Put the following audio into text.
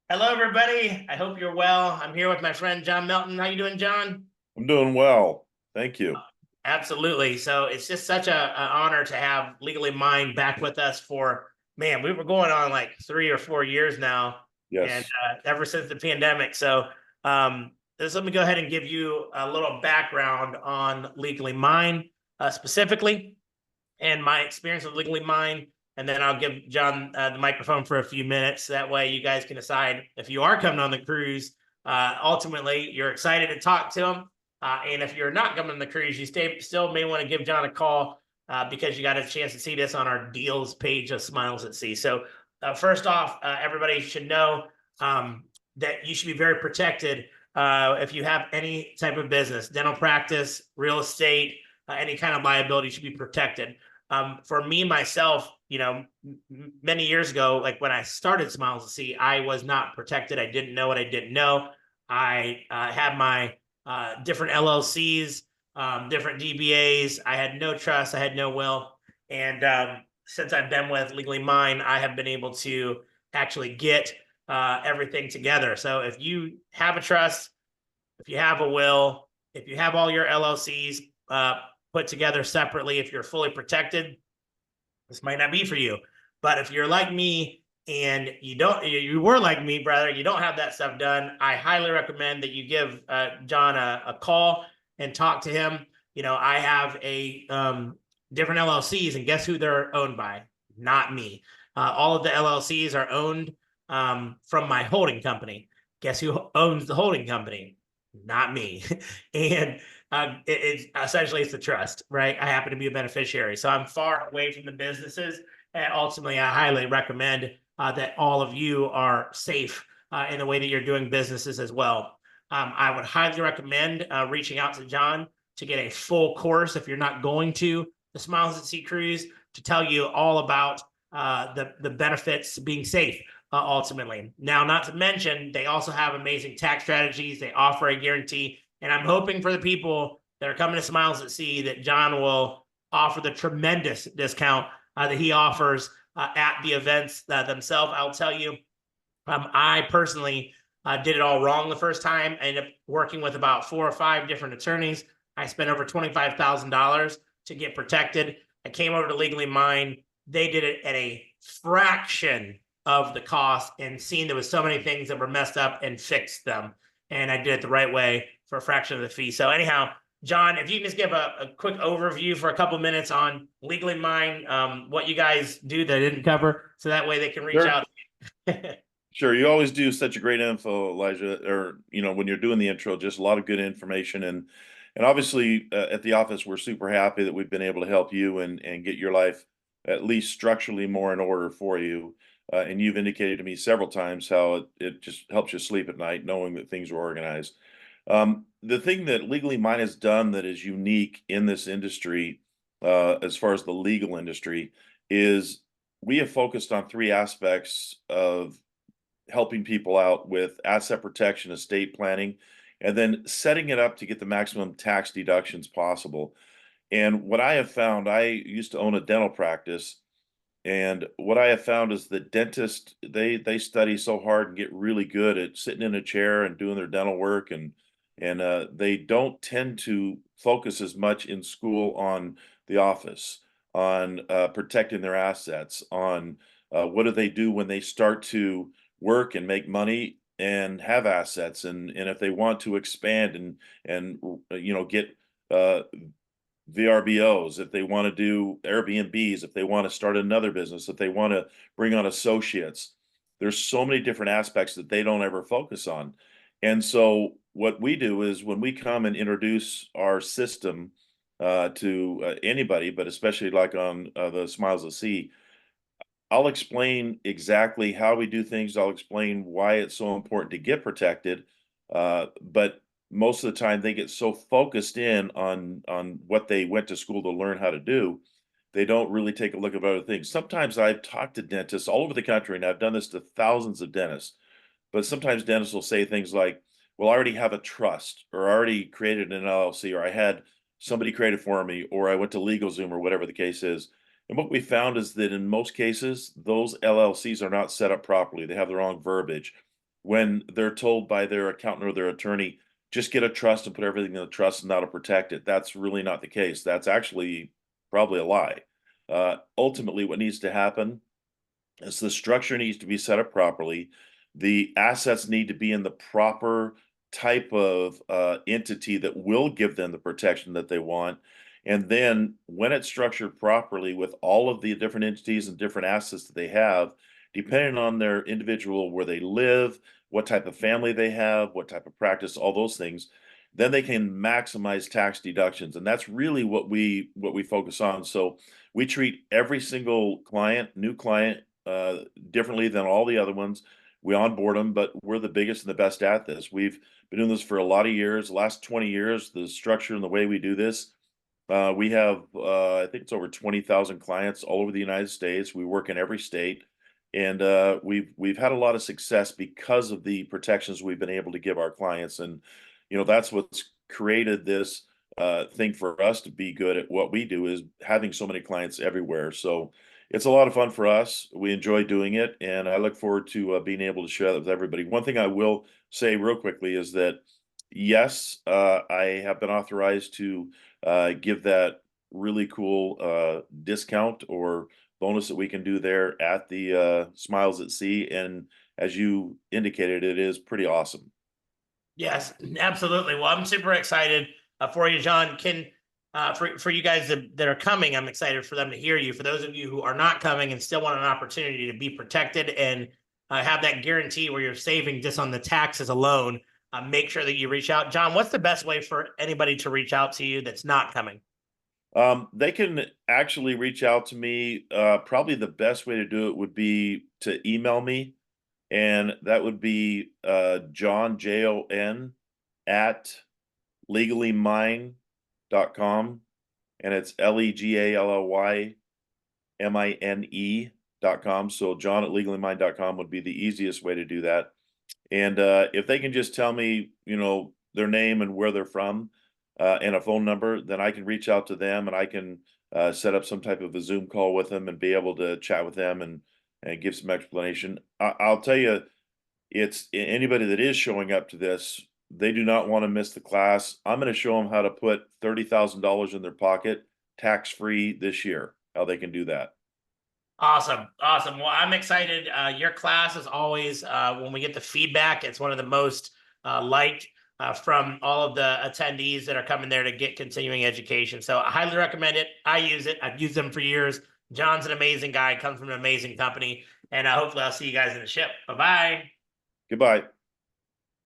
Hello, everybody. I hope you're well. I'm here with my friend John Melton. How you doing, John? I'm doing well. Thank you. Absolutely. So it's just such an honor to have Legally Mind back with us for, man, we were going on like 3 or 4 years now, and Yes. ever since the pandemic. So just let me go ahead and give you a little background on Legally Mind specifically and my experience with Legally Mind. And then I'll give John the microphone for a few minutes. That way, you guys can decide if you are coming on the cruise. Ultimately, you're excited to talk to him. And if you're not coming on the cruise, you still may want to give John a call because you got a chance to see this on our deals page of Smiles at Sea. So, first off, everybody should know that you should be very protected if you have any type of business, dental practice, real estate, any kind of liability should be protected. For me myself, many years ago, like when I started Smiles to See, I was not protected. I didn't know what I didn't know. I had my different LLCs, different DBAs. I had no trust. I had no will. And since I've been with Legally Mine, I have been able to actually get everything together. So if you have a trust, if you have a will, if you have all your LLCs put together separately, if you're fully protected, this might not be for you. But if you're like me and you were like me, brother, you don't have that stuff done, I highly recommend that you give John a call and talk to him. I have a different LLCs, and guess who they're owned by? Not me. All of the LLCs are owned from my holding company. Guess who owns the holding company? Not me. And it's essentially it's the trust, right? I happen to be a beneficiary, so I'm far away from the businesses, and ultimately, I highly recommend that all of you are safe in the way that you're doing businesses as well. I would highly recommend reaching out to John to get a full course if you're not going to the Smiles at Sea cruise to tell you all about the benefits being safe. Ultimately, now, not to mention, they also have amazing tax strategies. They offer a guarantee, and I'm hoping for the people that are coming to Smiles at Sea that John will offer the tremendous discount that he offers at the events themselves. I'll tell you, I personally did it all wrong the first time. I ended up working with about 4 or 5 different attorneys. I spent over $25,000 to get protected. I came over to Legally Mine. They did it at a fraction of the cost, and seen there was so many things that were messed up and fixed them. And I did it the right way for a fraction of the fee. So anyhow, John, if you can just give a quick overview for a couple minutes on Legally Mine, what you guys do that I didn't cover, so that way they can reach Sure. out. Sure. You always do such a great info, Elijah, or when you're doing the intro, just a lot of good information and obviously at the office we're super happy that we've been able to help you and get your life at least structurally more in order for you. And you've indicated to me several times how it just helps you sleep at night knowing that things are organized. The thing that Legally Mine has done that is unique in this industry, as far as the legal industry, is we have focused on three aspects of helping people out with asset protection, estate planning, and then setting it up to get the maximum tax deductions possible. And what I have found, I used to own a dental practice, and what I have found is that dentists they study so hard and get really good at sitting in a chair and doing their dental work, and they don't tend to focus as much in school on the office, on protecting their assets, on what do they do when they start to work and make money and have assets, and if they want to expand and get uh, VRBOs, if they want to do Airbnbs, if they want to start another business, if they want to bring on associates. There's so many different aspects that they don't ever focus on. And so what we do is when we come and introduce our system to anybody, but especially like on the Smiles at Sea, I'll explain exactly how we do things. I'll explain why it's so important to get protected. But most of the time they get so focused in on what they went to school to learn how to do, they don't really take a look at other things. Sometimes I've talked to dentists all over the country, and I've done this to thousands of dentists, but sometimes dentists will say things like, well, I already have a trust, or I already created an LLC, or I had somebody create it for me, or I went to LegalZoom, or whatever the case is. And what we found is that in most cases, those LLCs are not set up properly. They have the wrong verbiage. when they're told by their accountant or their attorney, just get a trust and put everything in the trust and that'll protect it. That's really not the case. That's actually probably a lie. Ultimately, what needs to happen is the structure needs to be set up properly. The assets need to be in the proper type of entity that will give them the protection that they want. And then when it's structured properly with all of the different entities and different assets that they have, depending on their individual, where they live, what type of family they have, what type of practice, all those things, then they can maximize tax deductions. And that's really what we focus on. So we treat every single client, new client, differently than all the other ones. We onboard them, but we're the biggest and the best at this. We've been doing this for a lot of years. The last 20 years, the structure and the way we do this, we have I think it's over 20,000 clients all over the United States. We work in every state, and we've had a lot of success because of the protections we've been able to give our clients. And that's what's created this thing for us to be good at what we do, is having so many clients everywhere. So it's a lot of fun for us. We enjoy doing it, and I look forward to being able to share that with everybody. One thing I will say real quickly is that yes, I have been authorized to give that really cool discount or bonus that we can do there at the Smiles at Sea. And as you indicated, it is pretty awesome. Yes, absolutely. Well, I'm super excited for you, John. For you guys that are coming, I'm excited for them to hear you. For those of you who are not coming and still want an opportunity to be protected and have that guarantee where you're saving just on the taxes alone, make sure that you reach out. John, what's the best way for anybody to reach out to you that's not coming? They can actually reach out to me. Probably the best way to do it would be to email me, and that would be John, Jon, at legallymine.com, and it's LEGALLYMINE.com. So John at legallymine.com would be the easiest way to do that. And if they can just tell me, their name and where they're from, and a phone number, then I can reach out to them and I can set up some type of a Zoom call with them and be able to chat with them and give some explanation. I'll tell you, it's anybody that is showing up to this, they do not want to miss the class. I'm going to show them how to put $30,000 in their pocket tax free this year, how they can do that. Awesome. Awesome. Well, I'm excited. Your class is always, when we get the feedback, it's one of the most liked from all of the attendees that are coming there to get continuing education. So I highly recommend it. I use it. I've used them for years. John's an amazing guy, comes from an amazing company, and hopefully I'll see you guys in the ship. Bye-bye. Goodbye.